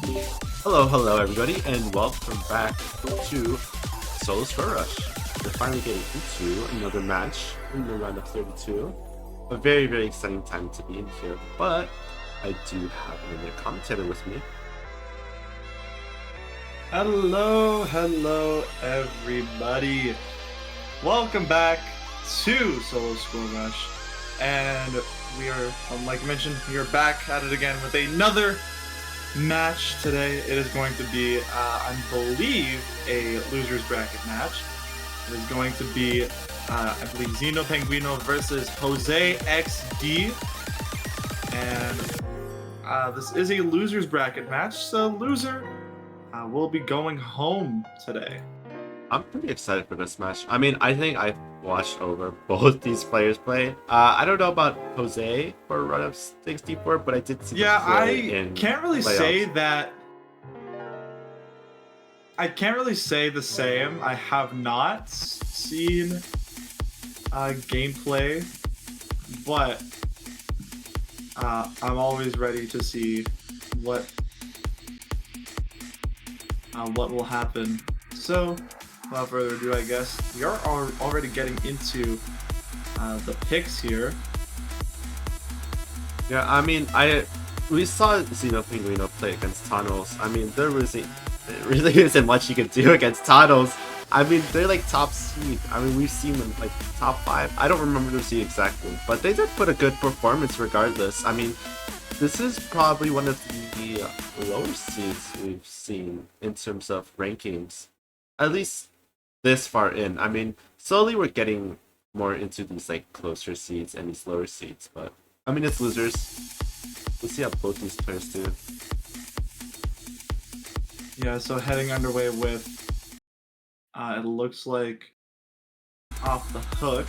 Hello everybody, and welcome back to Solo Score Rush. We're finally getting into another match in the round of 32. A very exciting time to be in here, but I do have another commentator with me. Hello everybody. Welcome back to Solo Score Rush. And we are, like mentioned, we are back at it again with another match today. It is going to be, I believe, a loser's bracket match. It is going to be, I believe, XenoPenguino versus Jose XD. And this is a loser's bracket match, so loser will be going home today. I'm pretty excited for this match. I mean, I think I've watched over both these players play. I don't know about Jose for a run of 64, but I did see I can't really playoffs. say that. I can't really say the same. I have not seen gameplay, but I'm always ready to see what will happen. So, without further ado, I guess we are already getting into the picks here. Yeah, I mean, we saw XenoPenguino play against Tunnels. I mean, there really isn't much you can do against Tunnels. I mean, they're like top seed. I mean, we've seen them like top 5. I don't remember the seed exactly, but they did put a good performance regardless. I mean, this is probably one of the lower seeds we've seen in terms of rankings. At least this far in. I mean, slowly we're getting more into these like closer seeds and these lower seeds, but I mean, it's losers. We'll see how both these players do. Yeah, so heading underway with, it looks like Off the Hook.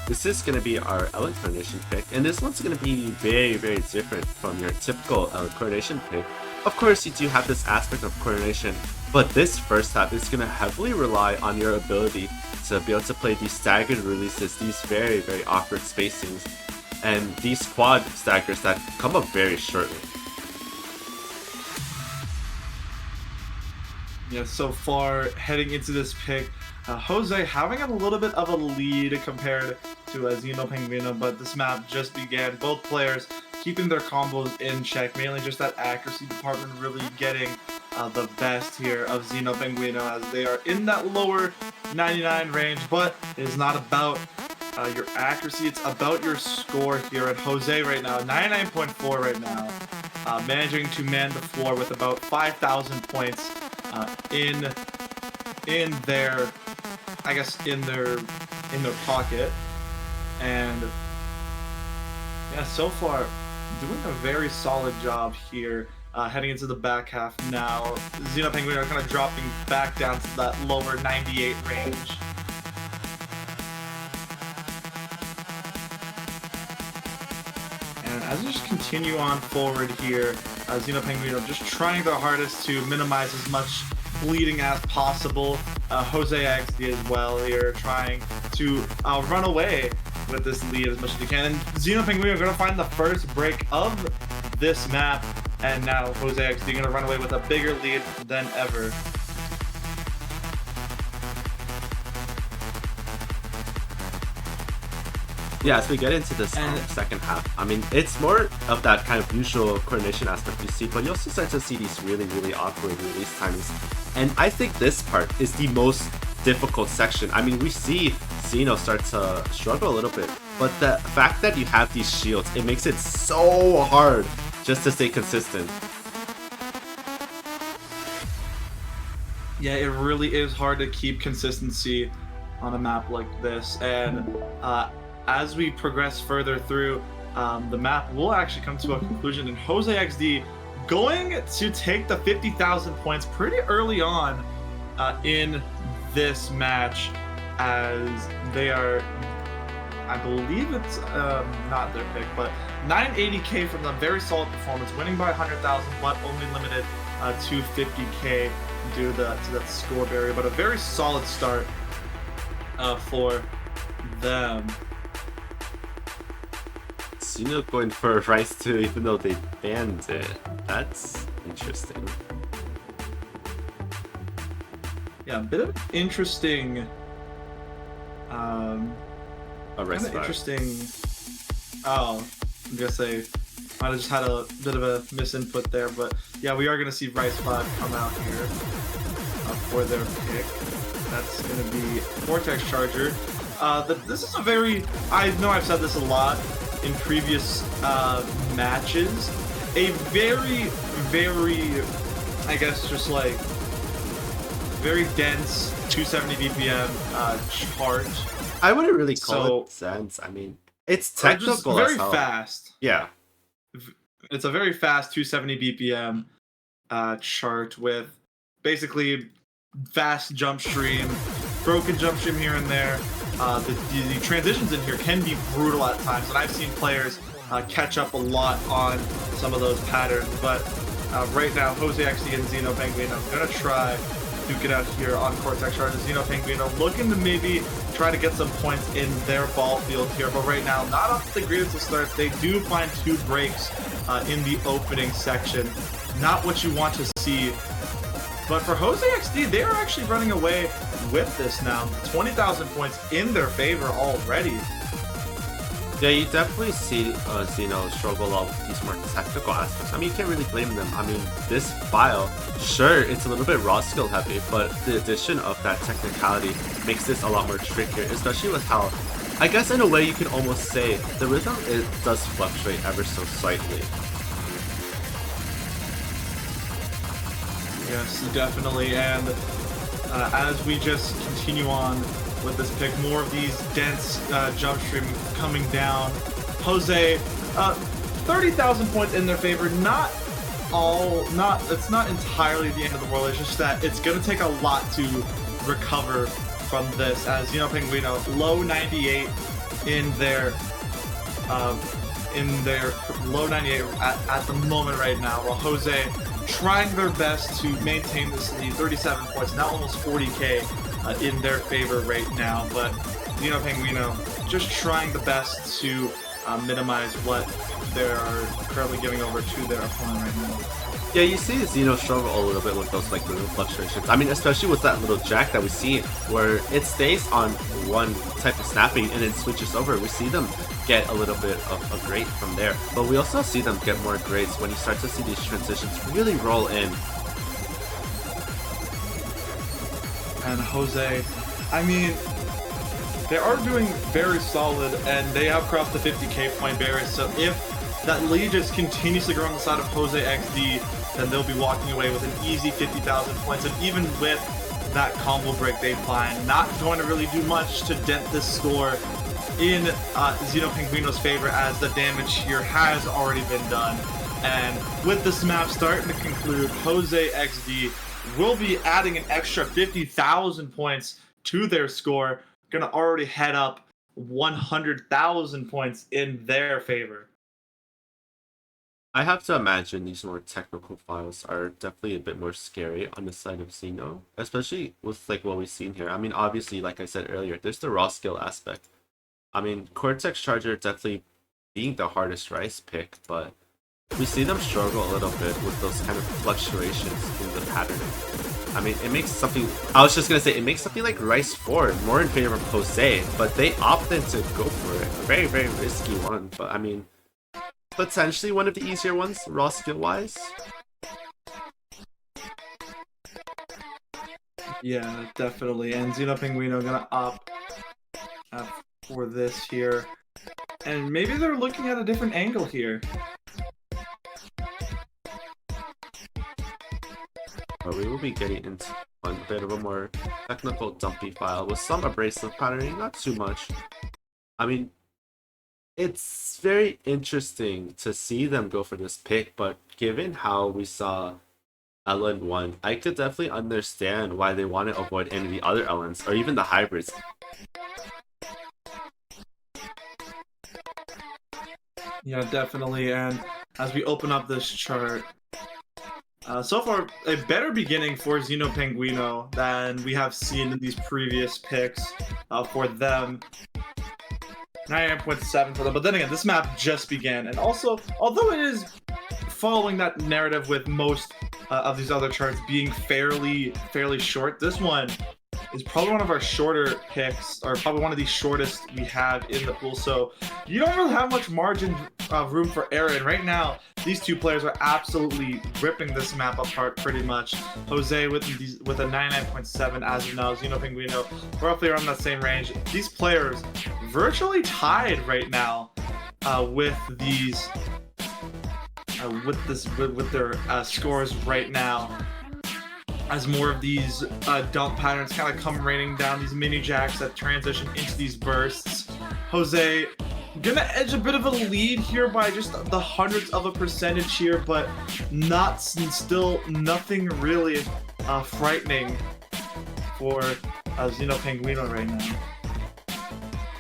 This is going to be our Ellen coordination pick, and this one's going to be very different from your typical Ellen coordination pick. Of course, you do have this aspect of coordination, but this first half is going to heavily rely on your ability to be able to play these staggered releases, these very awkward spacings, and these quad staggers that come up very shortly. Yeah, so far heading into this pick, Jose having a little bit of a lead compared to XenoPenguino, but this map just began. Both players keeping their combos in check, mainly just that accuracy department really getting the best here of XenoPenguino as they are in that lower 99 range, but it is not about your accuracy, it's about your score here. At Jose right now, 99.4 right now, managing to man the floor with about 5,000 points in their, I guess, in their pocket. And yeah, so far doing a very solid job here. Heading into the back half now, XenoPenguino are kind of dropping back down to that lower 98 range. And as we just continue on forward here, XenoPenguino just trying their hardest to minimize as much bleeding as possible. Jose XD as well here, trying to run away with this lead as much as he can. And XenoPenguino are going to find the first break of this map, and now Jose XD going to run away with a bigger lead than ever. Yeah, as we get into this second half, I mean, it's more of that kind of usual coordination aspect you see, but you also start to see these really awkward release timings. And I think this part is the most difficult section. I mean, we see Xeno start to struggle a little bit, but the fact that you have these shields, it makes it so hard just to stay consistent. Yeah, it really is hard to keep consistency on a map like this. And as we progress further through, the map will actually come to a conclusion, and Jose XD going to take the 50,000 points pretty early on in this match, as they are, I believe it's not their pick, but 980k from them. Very solid performance, winning by 100,000, but only limited to 50k due to that score barrier. But a very solid start for them. Xeno going for Rice too, even though they banned it. That's interesting. Yeah, a bit of interesting. A Rice Kind of 5. interesting. Oh, I'm gonna say, might have just had a bit of a misinput there, but yeah, we are gonna see Rice 5 come out here for their pick. That's gonna be Vortex Charger. This is a very, I know I've said this a lot in previous matches, a very, I guess just like, very dense 270 BPM charge. I wouldn't really call it sense. I mean, it's technical very as hell. fast. Yeah. It's a very fast 270 BPM chart with basically fast jump stream, broken jump stream here and there. The transitions in here can be brutal at times, and I've seen players catch up a lot on some of those patterns. But right now, Jose XD and XenoPenguino gonna try duke it out here on Cortex Charger. XenoPenguino looking to maybe try to get some points in their ball field here, but right now, not off the greatest of starts. They do find 2 breaks in the opening section. Not what you want to see. But for Jose XD, they are actually running away with this now. 20,000 points in their favor already. Yeah, you definitely see Xeno struggle a lot with these more technical aspects. I mean, you can't really blame them. I mean, this file, sure, it's a little bit raw skill heavy, but the addition of that technicality makes this a lot more trickier, especially with how, I guess in a way you can almost say, the rhythm does fluctuate ever so slightly. Yes, definitely, and as we just continue on with this pick, more of these dense jump stream coming down. Jose, 30,000 points in their favor. It's not entirely the end of the world. It's just that it's gonna take a lot to recover from this. As XenoPenguino, low 98 in their low 98 at the moment right now, while Jose trying their best to maintain this lead. 37 points, now almost 40k in their favor right now, but XenoPenguino just trying the best to minimize what they're currently giving over to their opponent right now. Yeah, you see Xeno struggle a little bit with those like rhythm fluctuations. I mean, especially with that little jack that we see where it stays on one type of snapping and then switches over. We see them get a little bit of a grade from there. But we also see them get more grades when you start to see these transitions really roll in. And Jose, I mean, they are doing very solid, and they have crossed the 50k point barrier, so if that lead just continues to grow on the side of Jose XD, then they'll be walking away with an easy 50,000 points, and even with that combo break they find, not going to really do much to dent this score in XenoPenguino's favor, as the damage here has already been done. And with this map starting to conclude, Jose XD will be adding an extra 50,000 points to their score, gonna already head up 100,000 points in their favor. I have to imagine these more technical files are definitely a bit more scary on the side of Xeno, especially with like what we've seen here. I mean, obviously, like I said earlier, there's the raw skill aspect. I mean, Cortex Charger definitely being the hardest Rice pick, but we see them struggle a little bit with those kind of fluctuations in the patterning. I mean, it makes something, I was just gonna say, it makes something like Rice 4 more in favor of Jose, but they opted to go for it. A very, very risky one, but I mean, potentially one of the easier ones, raw skill-wise. Yeah, definitely. And XenoPenguino gonna opt for this here. And maybe they're looking at a different angle here. But we will be getting into a bit of a more technical dumpy file with some abrasive patterning, not too much. I mean, it's very interesting to see them go for this pick, but given how we saw Ellen 1, I could definitely understand why they want to avoid any of the other Ellens, or even the hybrids. Yeah, definitely. And as we open up this chart, so far, a better beginning for XenoPenguino than we have seen in these previous picks for them. 99.7 for them. But then again, this map just began, and also, although it is following that narrative with most of these other charts being fairly short, this one is probably one of our shorter picks, or probably one of the shortest we have in the pool. So you don't really have much margin of room for error. And right now, these two players are absolutely ripping this map apart pretty much. Jose with a 99.7 as of now, XenoPenguino roughly around that same range. These players virtually tied right now with these with their scores right now, as more of these dump patterns kind of come raining down, these mini jacks that transition into these bursts. Jose gonna edge a bit of a lead here by just the hundredths of a percentage here, but still nothing really frightening for XenoPenguino right now.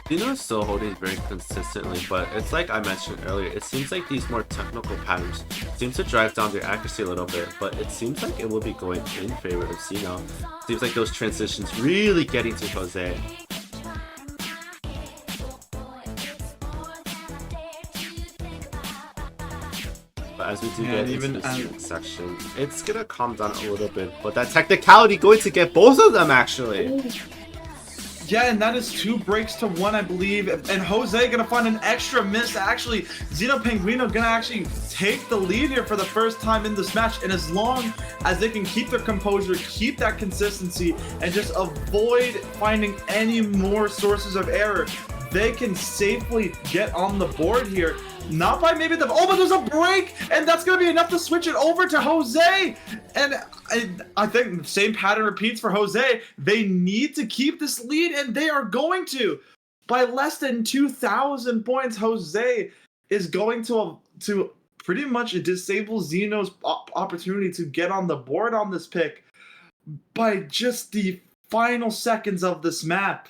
Xeno is still holding very consistently, but it's like I mentioned earlier, it seems like these more technical patterns seem to drive down their accuracy a little bit, but it seems like it will be going in favor of Xeno. Seems like those transitions really getting to Jose. But as we do get into this section, it's gonna calm down a little bit, but that technicality going to get both of them actually. Yeah, and that is 2 breaks to 1, I believe. And Jose gonna find an extra miss. Actually, XenoPenguino gonna actually take the lead here for the first time in this match. And as long as they can keep their composure, keep that consistency, and just avoid finding any more sources of error, they can safely get on the board here. Not by maybe the... Oh, but there's a break! And that's going to be enough to switch it over to Jose! And I think the same pattern repeats for Jose. They need to keep this lead, and they are going to. By less than 2,000 points, Jose is going to pretty much disable Xeno's opportunity to get on the board on this pick by just the final seconds of this map.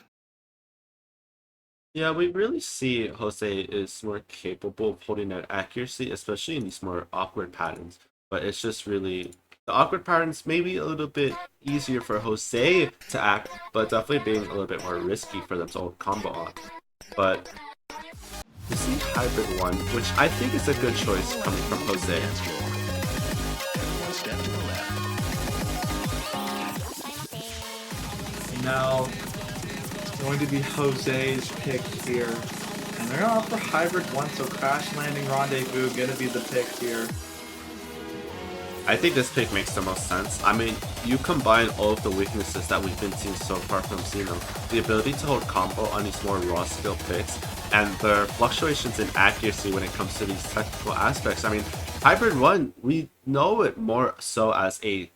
Yeah, we really see Jose is more capable of holding that accuracy, especially in these more awkward patterns. But it's just really... The awkward patterns may be a little bit easier for Jose to act, but definitely being a little bit more risky for them to hold combo on. But you see Hybrid 1, which I think is a good choice coming from Jose. Now, it's going to be Jose's pick here. And they're going to offer Hybrid 1, so Crash Landing Rendezvous going to be the pick here. I think this pick makes the most sense. I mean, you combine all of the weaknesses that we've been seeing so far from Xeno, the ability to hold combo on these more raw skill picks, and the fluctuations in accuracy when it comes to these technical aspects. I mean, Hybrid 1, we know it more so as a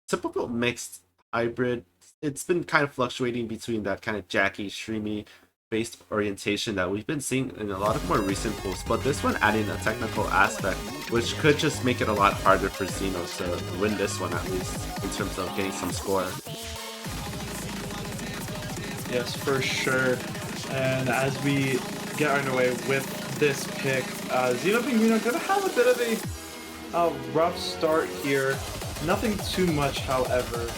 typical mixed hybrid. It's been kind of fluctuating between that kind of jacky, streamy based orientation that we've been seeing in a lot of more recent pools, but this one adding a technical aspect, which could just make it a lot harder for Xeno to win this one, at least in terms of getting some score. Yes, for sure. And as we get underway with this pick, XenoPenguino gonna have a bit of a rough start here. Nothing too much, however,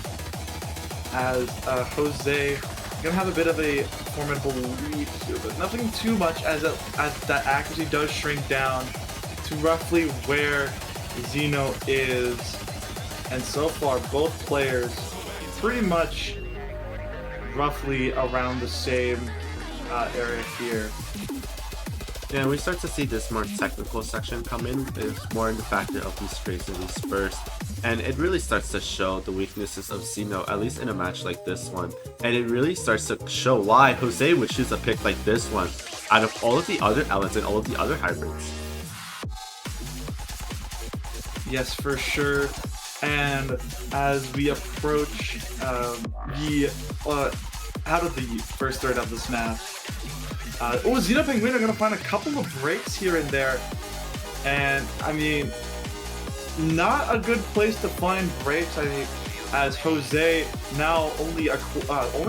as Jose gonna have a bit of a formidable lead here, but nothing too much as that accuracy does shrink down to roughly where Xeno is. And so far, both players pretty much roughly around the same area here. Yeah, we start to see this more technical section come in. It's more in the factor of these frames and these bursts. And it really starts to show the weaknesses of Xeno, at least in a match like this one. And it really starts to show why Jose would choose a pick like this one out of all of the other elements and all of the other hybrids. Yes, for sure. And as we approach out of the first third of this map, XenoPenguino are going to find a couple of breaks here and there. And, I mean, not a good place to find breaks, I think, as Jose now only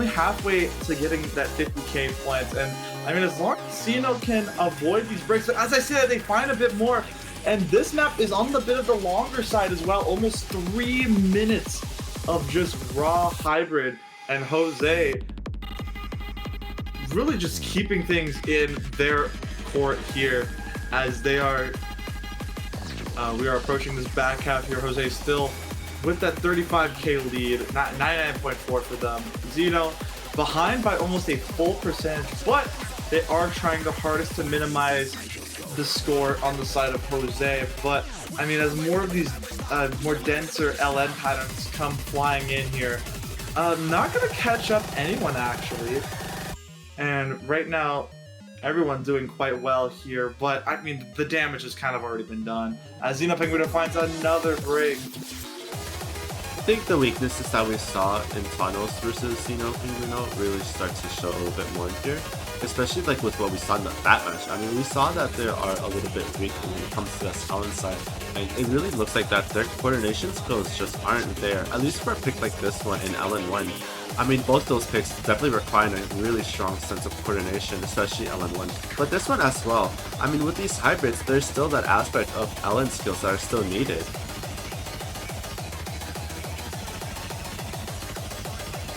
halfway to getting that 50k points. And, I mean, as long as Xeno can avoid these breaks, as I said, they find a bit more. And this map is on the bit of the longer side as well, almost 3 minutes of just raw hybrid. And Jose really just keeping things in their court here as they are. We are approaching this back half here. Jose still with that 35k lead, 99.4 for them. Xeno behind by almost a full percentage, but they are trying their hardest to minimize the score on the side of Jose. But I mean, as more of these more denser LN patterns come flying in here, not gonna catch up anyone actually. And right now, everyone's doing quite well here, but I mean, the damage has kind of already been done. As XenoPenguino finds another break. I think the weaknesses that we saw in Tunnels versus XenoPenguino really start to show a little bit more here. Especially like with what we saw in that match. I mean, we saw that they are a little bit weak when it comes to the Talon side. And it really looks like that their coordination skills just aren't there. At least for a pick like this one in LN1. I mean, both those picks definitely require a really strong sense of coordination, especially LN1. But this one as well. I mean, with these hybrids, there's still that aspect of LN skills that are still needed.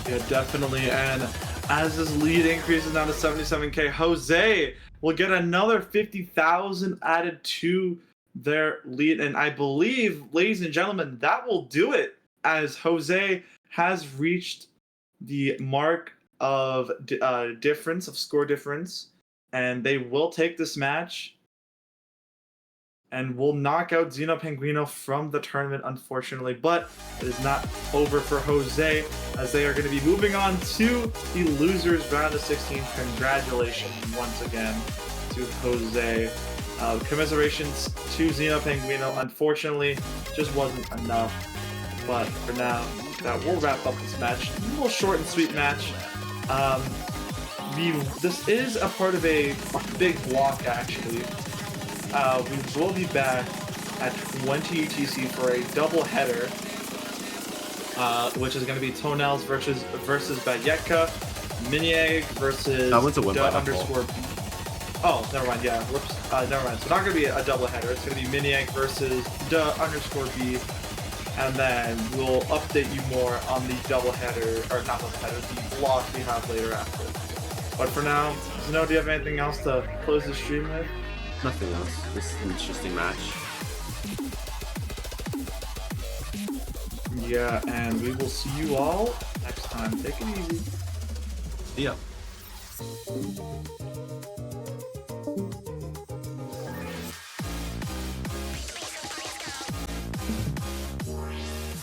Yeah, definitely. And as this lead increases down to 77k, Jose will get another 50,000 added to their lead. And I believe, ladies and gentlemen, that will do it, as Jose has reached the mark of score difference, and they will take this match and will knock out XenoPenguino from the tournament, unfortunately. But it is not over for Jose, as they are going to be moving on to the losers round of 16. Congratulations once again to Jose. Commiserations to XenoPenguino. Unfortunately, just wasn't enough. But for now, that will wrap up this match. A little short and sweet match. This is a part of a big block, actually. We will be back at 20 UTC for a double header, which is going to be Tonels versus Bayetka, Minieg versus that one's a win by underscore B. Oh, never mind. Yeah, whoops. Never mind. So not going to be a double header. It's going to be Minieg versus underscore B, and then we'll update you more on the double header, or not double header, the block we have later after. But for now, Zeno, do you have anything else to close the stream with? Nothing else. This is an interesting match. Yeah, and we will see you all next time. Take it easy. See ya.